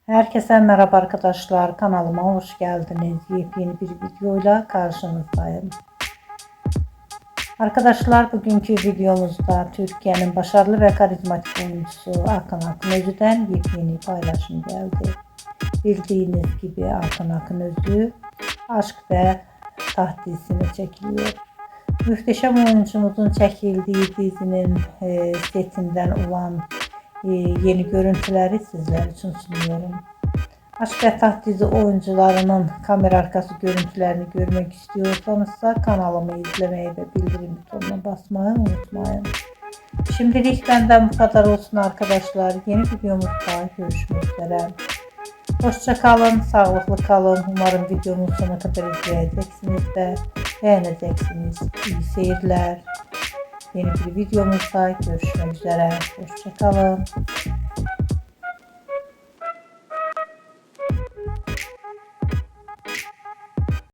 Herkese merhaba arkadaşlar. Kanalıma hoş geldiniz. Yepyeni bir videoyla karşınızdayım. Arkadaşlar bugünkü videomuzda Türkiye'nin başarılı ve karizmatik oyuncusu Akın Akınözü'den yepyeni paylaşım geldi. Bildiğiniz gibi Akın Akınözü Aşk ve Taht dizisine çekiliyor. Muhteşem oyuncumuzun çekildiği dizinin setinden olan yeni görüntüleri sizler için sunuyorum. Aşk ve Taht dizi oyuncularının kamera arkası görüntülerini görmek istiyorsanızsa kanalımı izlemeyi ve bildirim butonuna basmayı unutmayın. Şimdilik benden bu kadar olsun arkadaşlar. Yeni videomuzda görüşmek üzere. Hoşça kalın, sağlıklı kalın. Umarım videomun sonuna kadar izleyeceksiniz ve beğeneceksiniz. İyi seyirler. Yeni bir videomuzda görüşmek üzere. Hoşça kalın.